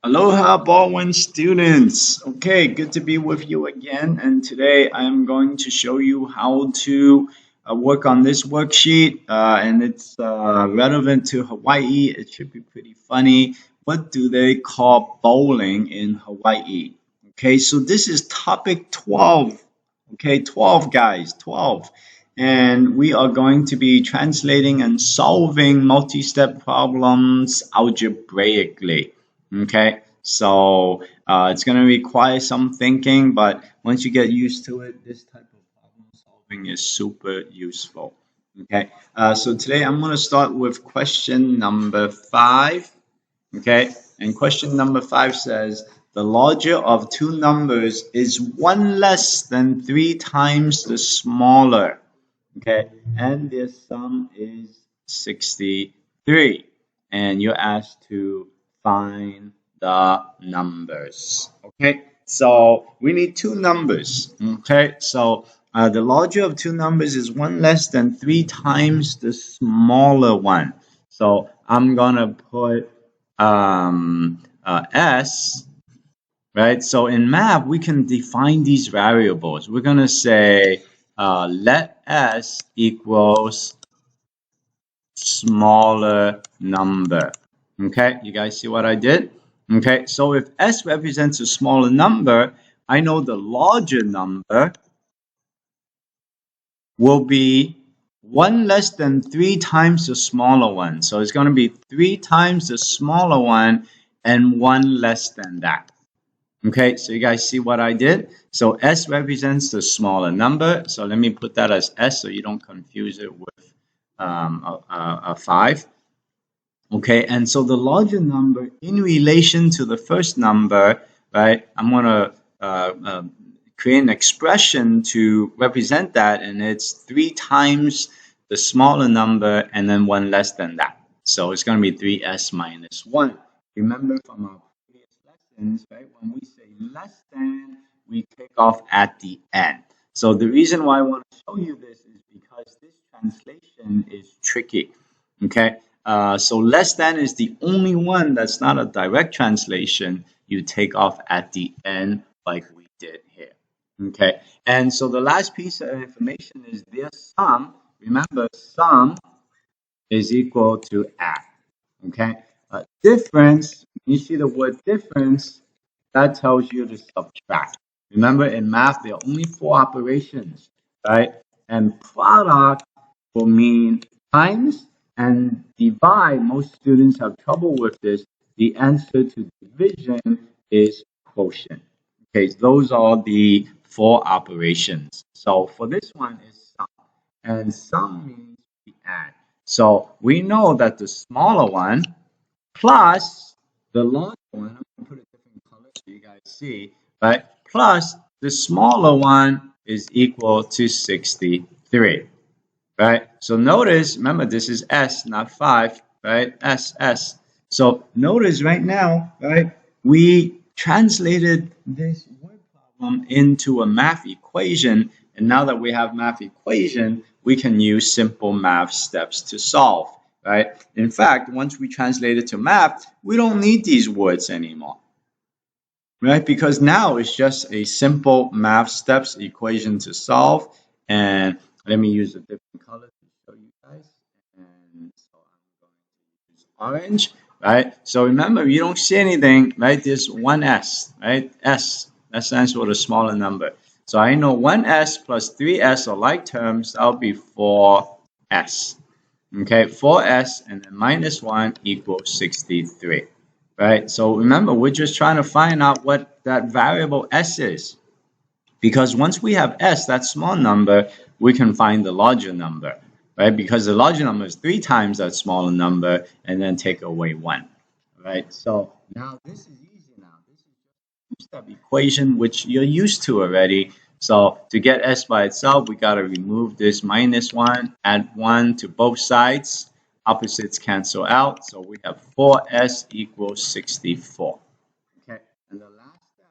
Aloha Baldwin students. Okay, good to be with you again. And today I'm going to show you how to work on this worksheet. And it's relevant to Hawaii. It should be pretty funny. What do they call bowling in Hawaii? Okay, so this is topic 12. Okay, 12 guys, 12. And we are going to be translating and solving multi-step problems algebraically. Okay, so it's going to require some thinking, but once you get used to it, this type of problem solving is super useful. Okay, so today I'm going to start with question number 5. Okay, and question number 5 says the larger of two numbers is one less than three times the smaller. Okay, and their sum is 63, and you're asked to find the numbers. Okay, so we need two numbers. Okay, so the larger of two numbers is one less than three times the smaller one. So I'm gonna put s, right? So in math we can define these variables. We're gonna say let s equals smaller number. Okay, you guys see what I did? Okay, so if s represents a smaller number, I know the larger number will be one less than three times the smaller one. So it's going to be three times the smaller one and one less than that. Okay, so you guys see what I did? So s represents the smaller number. So let me put that as s so you don't confuse it with a 5. Okay, and so the larger number in relation to the first number, right? I'm going to create an expression to represent that, and it's three times the smaller number and then one less than that. So it's going to be 3s minus 1. Remember from our previous lessons, right? When we say less than, we take off at the end. So the reason why I want to show you this is because this translation is tricky. Okay, so less than is the only one that's not a direct translation. You take off at the end like we did here. Okay, and so the last piece of information is their sum. Remember, sum is equal to add. Okay, difference, you see the word difference, that tells you to subtract. Remember, in math, there are only 4 operations, right? And product will mean times, and divide, most students have trouble with this. The answer to division is quotient. Okay, those are the 4 operations. So for this one is sum, and sum means we add. So we know that the smaller one plus the larger one, I'm going to put a different color so you guys see, right? Plus the smaller one is equal to 63, right? So notice, remember this is S, not 5, right? S. So notice right now, right, we translated this word problem into a math equation, and now that we have math equation, we can use simple math steps to solve, right? In fact, once we translate it to math, we don't need these words anymore, right? Because now it's just a simple math steps equation to solve. And let me use a different color to show you guys. And so I'm going to use orange, right? So remember, you don't see anything, right? There's one S, right? S, that stands for the smaller number. So I know 1s plus 3s are like terms, that'll be 4s. Okay, 4s and then minus 1 equals 63. Right? So remember, we're just trying to find out what that variable s is. Because once we have s, that small number, we can find the larger number, right? Because the larger number is 3 times that smaller number, and then take away 1, right? So now this is easy now. This is just a two-step equation, which you're used to already. So to get s by itself, we got to remove this minus 1, add 1 to both sides. Opposites cancel out, so we have 4s equals 64. Okay, and the last step,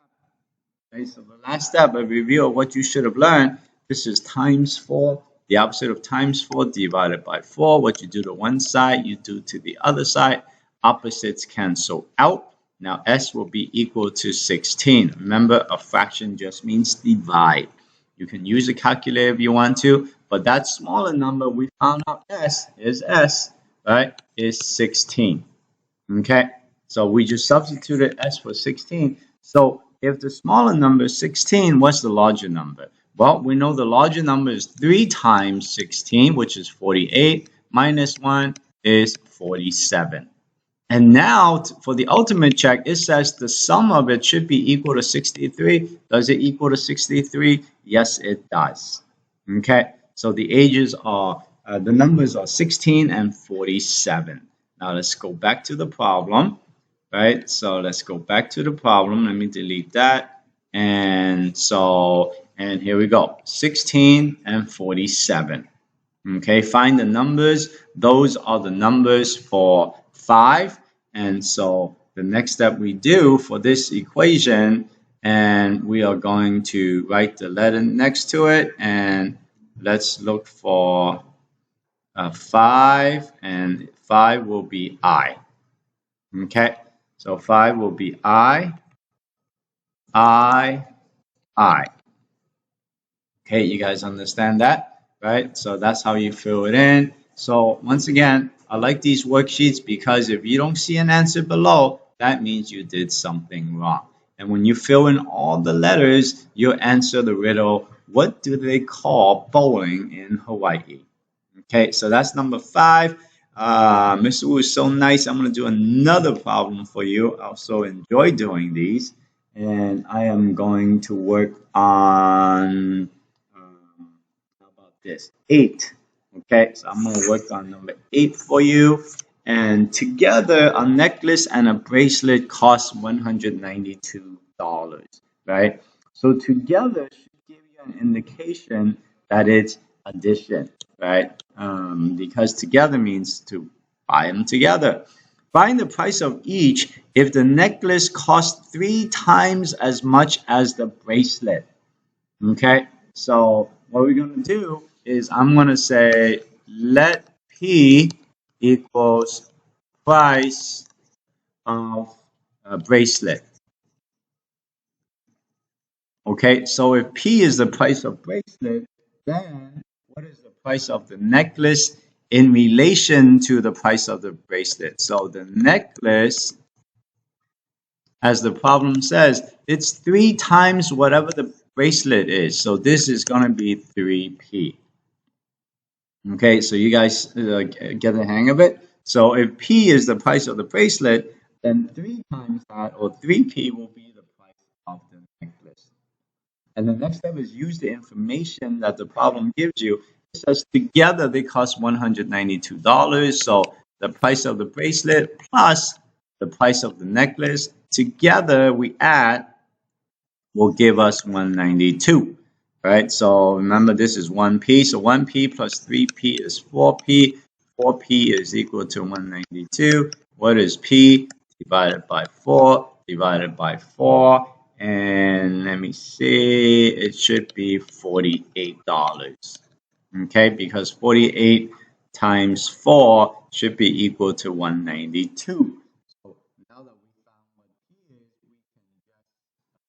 okay, so the last step, a review of what you should have learned, this is times 4. The opposite of times 4 divided by 4. What you do to one side, you do to the other side. Opposites cancel out. Now S will be equal to 16. Remember, a fraction just means divide. You can use a calculator if you want to, but that smaller number we found out S, right, is 16. Okay, so we just substituted S for 16. So if the smaller number is 16, what's the larger number? Well, we know the larger number is 3 times 16, which is 48, minus 1 is 47. And now for the ultimate check, it says the sum of it should be equal to 63. Does it equal to 63? Yes, it does. Okay, so the ages are, the numbers are 16 and 47. Now let's go back to the problem, right? So let's go back to the problem. Let me delete that. And so, and here we go, 16 and 47. Okay, find the numbers. Those are the numbers for 5. And so the next step we do for this equation, and we are going to write the letter next to it, and let's look for 5, and 5 will be I. Okay, so 5 will be I. Okay, you guys understand that, right? So that's how you fill it in. So once again, I like these worksheets because if you don't see an answer below, that means you did something wrong. And when you fill in all the letters, you'll answer the riddle, what do they call bowling in Hawaii? Okay, so that's number 5. Mr. Wu is so nice. I'm going to do another problem for you. I also enjoy doing these. And I am going to work on, how about this, 8. Okay, so I'm going to work on number 8 for you. And together, a necklace and a bracelet cost $192, right? So together should give you an indication that it's addition, right? Because together means to buy them together. Find the price of each if the necklace costs 3 times as much as the bracelet. Okay, so what we're going to do is I'm going to say let P equals price of a bracelet. Okay, so if P is the price of bracelet, then what is the price of the necklace in relation to the price of the bracelet? So the necklace, as the problem says, it's 3 times whatever the bracelet is. So this is going to be 3P. Okay, so you guys get the hang of it. So if P is the price of the bracelet, then 3 times that, or 3P, will be the price of the necklace. And the next step is use the information that the problem gives you. It says together they cost $192. So the price of the bracelet plus the price of the necklace, together we add, will give us 192. Right? So remember, this is 1P. So 1P plus 3P is 4P. 4P is equal to 192. What is P? Divided by 4, divided by 4. And let me see, it should be $48. Okay, because 48 times 4 should be equal to 192. So now that we found what P is, we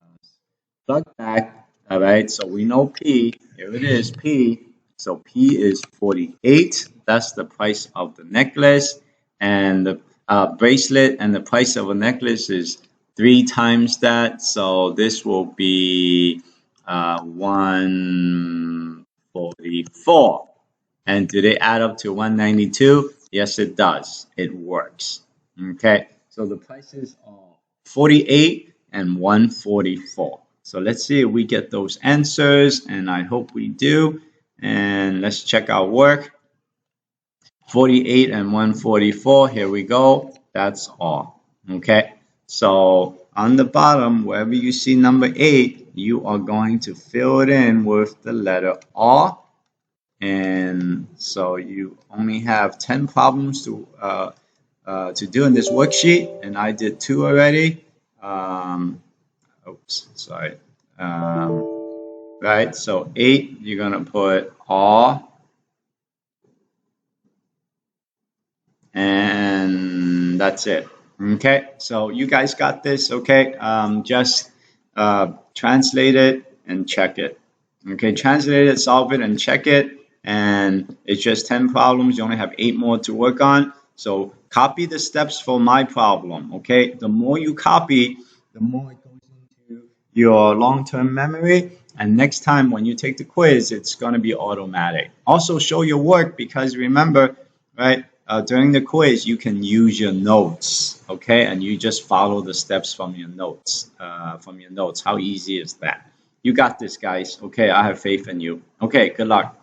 can just plug back. All right, so we know P. Here it is, P. So P is 48. That's the price of the necklace. And the bracelet and the price of a necklace is 3 times that. So this will be 144. And do they add up to 192? Yes, it does. It works. Okay, so the prices are 48 and 144. So let's see if we get those answers, and I hope we do. And let's check our work. 48 and 144, here we go. That's all. Okay, so on the bottom, wherever you see number 8, you are going to fill it in with the letter R. And so you only have 10 problems to do in this worksheet, and I did 2 already. Oops, sorry. Right, so 8, you're gonna put R, and that's it. Okay, so you guys got this. Okay, just translate it and check it. Okay, translate it, solve it, and check it. And it's just 10 problems. You only have 8 more to work on. So copy the steps for my problem. Okay, the more you copy, the more it goes into your long-term memory. And next time when you take the quiz, it's going to be automatic. Also show your work because remember, right? During the quiz, you can use your notes, okay? And you just follow the steps from your notes. How easy is that? You got this, guys. Okay, I have faith in you. Okay, good luck.